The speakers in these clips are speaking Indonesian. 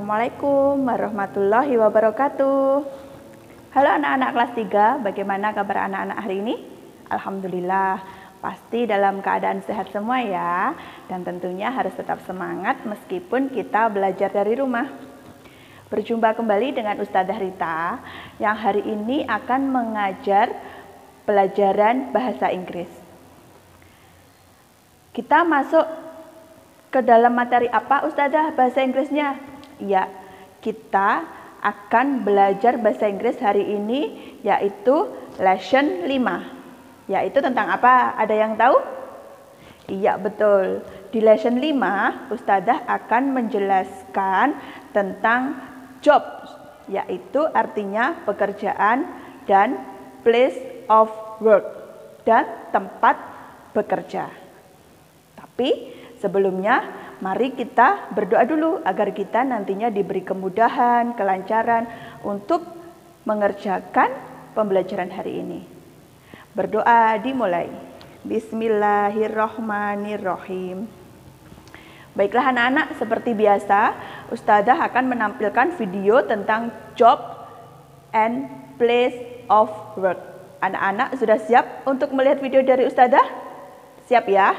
Assalamualaikum warahmatullahi wabarakatuh. Halo anak-anak kelas 3, bagaimana kabar anak-anak hari ini? Alhamdulillah, pasti dalam keadaan sehat semua ya. Dan tentunya harus tetap semangat meskipun kita belajar dari rumah. Berjumpa kembali dengan Ustadzah Rita yang hari ini akan mengajar pelajaran bahasa Inggris. Kita masuk ke dalam materi apa Ustadzah bahasa Inggrisnya? Ya, kita akan belajar bahasa Inggris hari ini yaitu lesson 5. Yaitu tentang apa? Ada yang tahu? Iya, betul. Di lesson 5, Ustadzah akan menjelaskan tentang job, yaitu artinya pekerjaan dan place of work dan tempat bekerja. Tapi sebelumnya mari kita berdoa dulu agar kita nantinya diberi kemudahan, kelancaran untuk mengerjakan pembelajaran hari ini. Berdoa dimulai. Bismillahirrohmanirrohim. Baiklah anak-anak, seperti biasa Ustadzah akan menampilkan video tentang job and place of work. Anak-anak sudah siap untuk melihat video dari Ustadzah? Siap ya?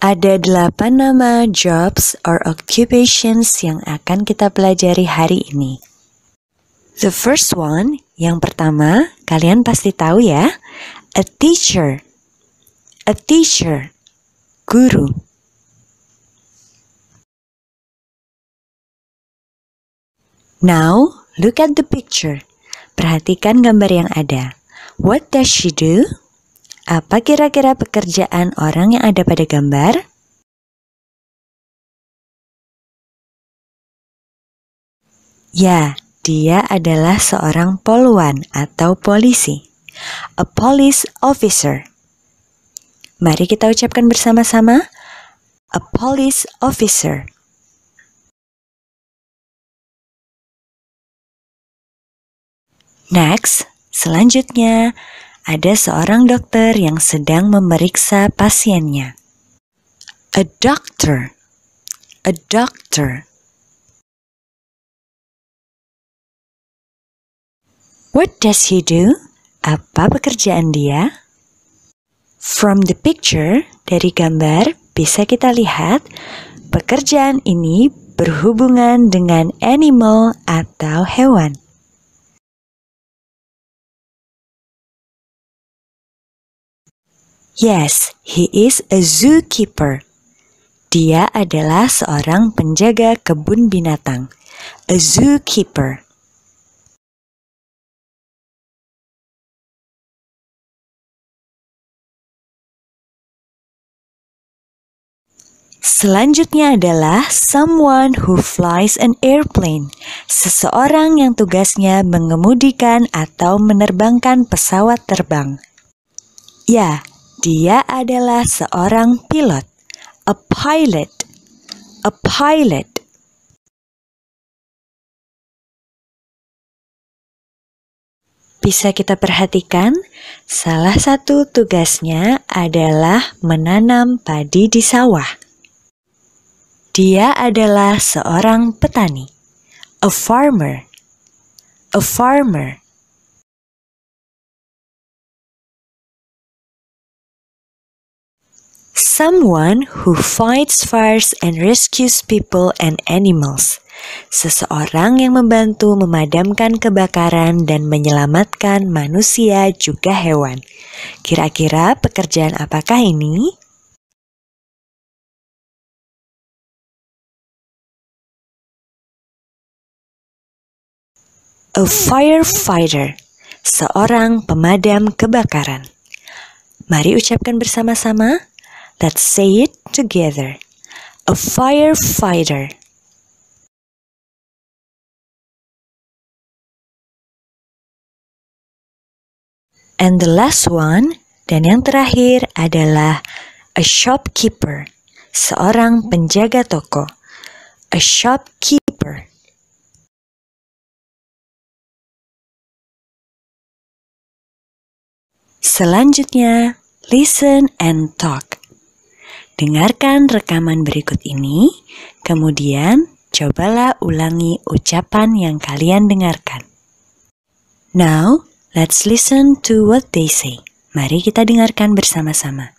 Ada 8 nama jobs or occupations yang akan kita pelajari hari ini. The first one, yang pertama, kalian pasti tahu ya, a teacher. A teacher, guru. Now, look at the picture. Perhatikan gambar yang ada. What does she do? Apa kira-kira pekerjaan orang yang ada pada gambar? Ya, dia adalah seorang poluan atau polisi. A police officer. Mari kita ucapkan bersama-sama. A police officer. Next, selanjutnya, ada seorang dokter yang sedang memeriksa pasiennya. A doctor. A doctor. What does he do? Apa pekerjaan dia? From the picture, dari gambar, bisa kita lihat pekerjaan ini berhubungan dengan animal atau hewan. Yes, he is a zookeeper. Dia adalah seorang penjaga kebun binatang. A zookeeper. Selanjutnya adalah someone who flies an airplane. Seseorang yang tugasnya mengemudikan atau menerbangkan pesawat terbang. Ya, dia adalah seorang pilot, a pilot, a pilot. Bisa kita perhatikan, salah satu tugasnya adalah menanam padi di sawah. Dia adalah seorang petani, a farmer, a farmer. Someone who fights fires and rescues people and animals. Seseorang yang membantu memadamkan kebakaran dan menyelamatkan manusia juga hewan. Kira-kira pekerjaan apakah ini? A firefighter, seorang pemadam kebakaran. Mari ucapkan bersama-sama. Let's say it together. A firefighter. And the last one, dan yang terakhir adalah a shopkeeper, seorang penjaga toko. A shopkeeper. Selanjutnya, listen and talk. Dengarkan rekaman berikut ini, kemudian cobalah ulangi ucapan yang kalian dengarkan. Now, let's listen to what they say. Mari kita dengarkan bersama-sama.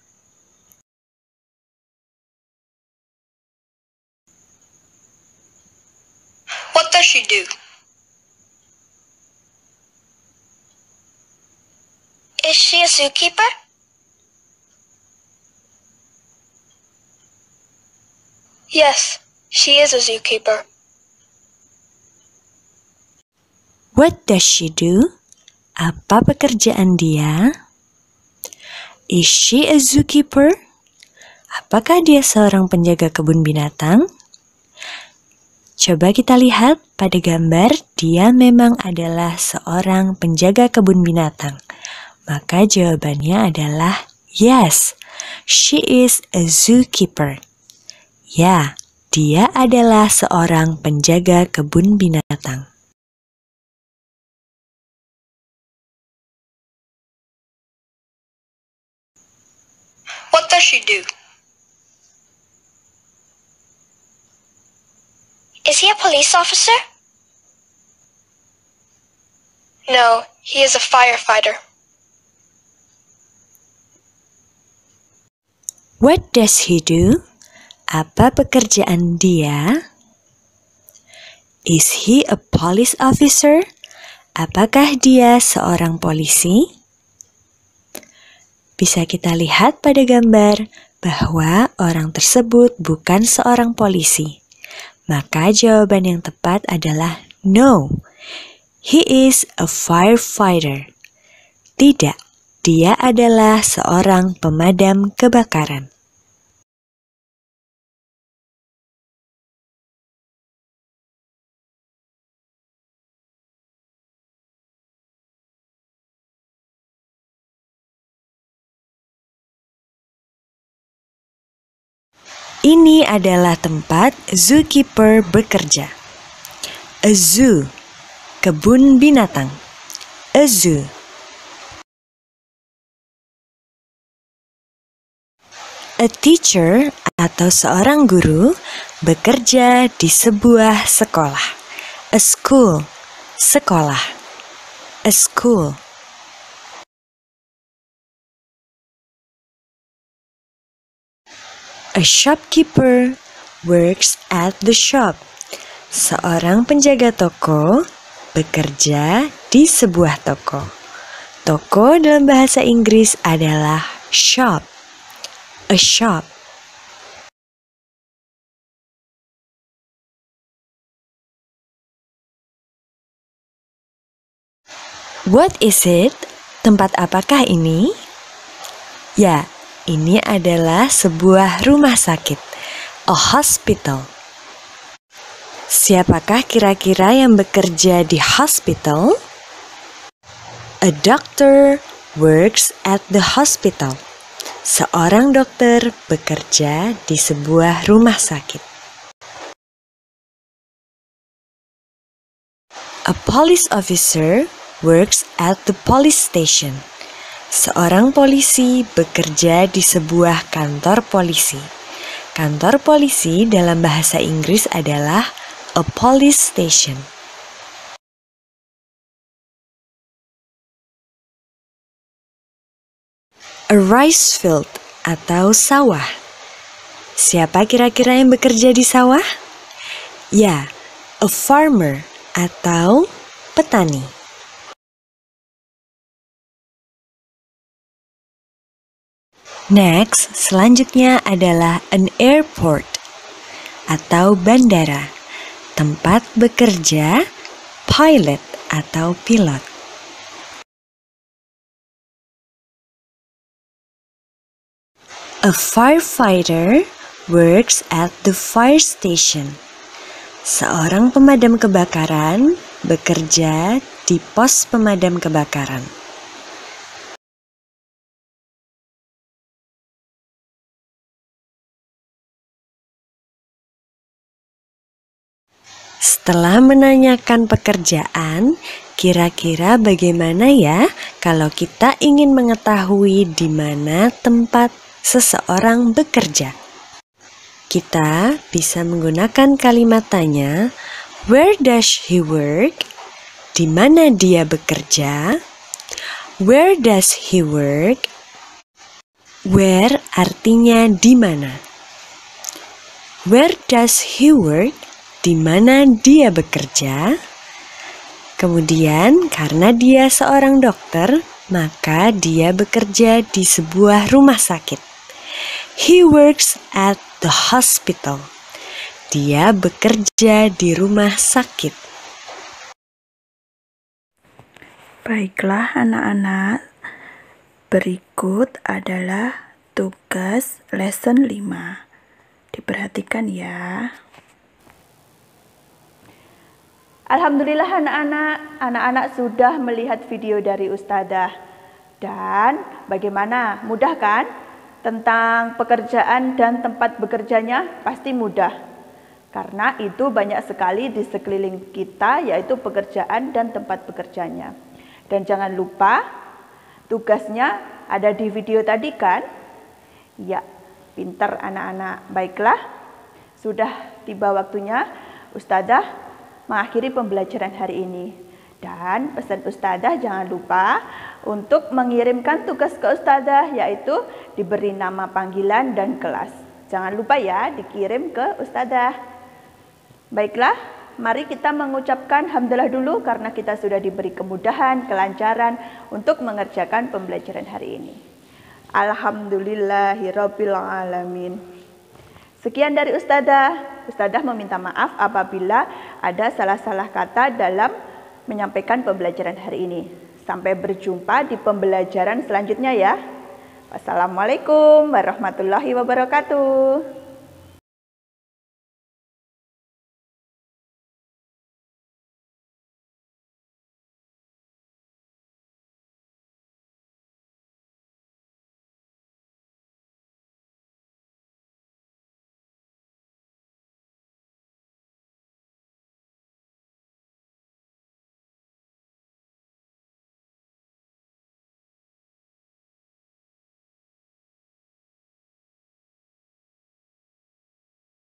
What does she do? Is she a zookeeper? Yes, she is a zookeeper. What does she do? Apa pekerjaan dia? Is she a zookeeper? Apakah dia seorang penjaga kebun binatang? Coba kita lihat pada gambar, dia memang adalah seorang penjaga kebun binatang. Maka jawabannya adalah yes, she is a zookeeper. Ya, dia adalah seorang penjaga kebun binatang. What does she do? Is he a police officer? No, he is a firefighter. What does he do? Apa pekerjaan dia? Is he a police officer? Apakah dia seorang polisi? Bisa kita lihat pada gambar bahwa orang tersebut bukan seorang polisi. Maka jawaban yang tepat adalah no. He is a firefighter. Tidak, dia adalah seorang pemadam kebakaran. Ini adalah tempat zookeeper bekerja. A zoo, kebun binatang. A zoo. A teacher atau seorang guru bekerja di sebuah sekolah. A school, sekolah. A school. A shopkeeper works at the shop. Seorang penjaga toko bekerja di sebuah toko. Toko dalam bahasa Inggris adalah shop. A shop. What is it? Tempat apakah ini? Ya, ini adalah sebuah rumah sakit, a hospital. Siapakah kira-kira yang bekerja di hospital? A doctor works at the hospital. Seorang dokter bekerja di sebuah rumah sakit. A police officer works at the police station. Seorang polisi bekerja di sebuah kantor polisi. Kantor polisi dalam bahasa Inggris adalah a police station. A rice field atau sawah. Siapa kira-kira yang bekerja di sawah? Ya, a farmer atau petani. Next, selanjutnya adalah an airport atau bandara, tempat bekerja pilot atau pilot. A firefighter works at the fire station. Seorang pemadam kebakaran bekerja di pos pemadam kebakaran. Setelah menanyakan pekerjaan, Kira-kira bagaimana ya kalau kita ingin mengetahui di mana tempat seseorang bekerja? Kita bisa menggunakan kalimat tanya, where does he work? Di mana dia bekerja? Where does he work? Where artinya di mana. Where does he work? Di mana dia bekerja? Kemudian karena dia seorang dokter, maka dia bekerja di sebuah rumah sakit. He works at the hospital. Dia bekerja di rumah sakit. Baiklah anak-anak, berikut adalah tugas lesson 5. Diperhatikan ya. Alhamdulillah anak-anak sudah melihat video dari Ustadzah. Dan bagaimana? Mudah kan? Tentang pekerjaan dan tempat bekerjanya pasti mudah. Karena itu banyak sekali di sekeliling kita, yaitu pekerjaan dan tempat bekerjanya. Dan jangan lupa tugasnya ada di video tadi kan? Ya, pintar anak-anak. Baiklah, sudah tiba waktunya Ustadzah mengakhiri pembelajaran hari ini. Dan pesan Ustadzah jangan lupa untuk mengirimkan tugas ke Ustadzah, yaitu diberi nama panggilan dan kelas. Jangan lupa ya dikirim ke Ustadzah. Baiklah, mari kita mengucapkan hamdalah dulu karena kita sudah diberi kemudahan, kelancaran untuk mengerjakan pembelajaran hari ini. Alhamdulillahirabbil alamin. Sekian dari Ustadzah. Ustadzah meminta maaf apabila ada salah-salah kata dalam menyampaikan pembelajaran hari ini. Sampai berjumpa di pembelajaran selanjutnya ya. Wassalamualaikum warahmatullahi wabarakatuh.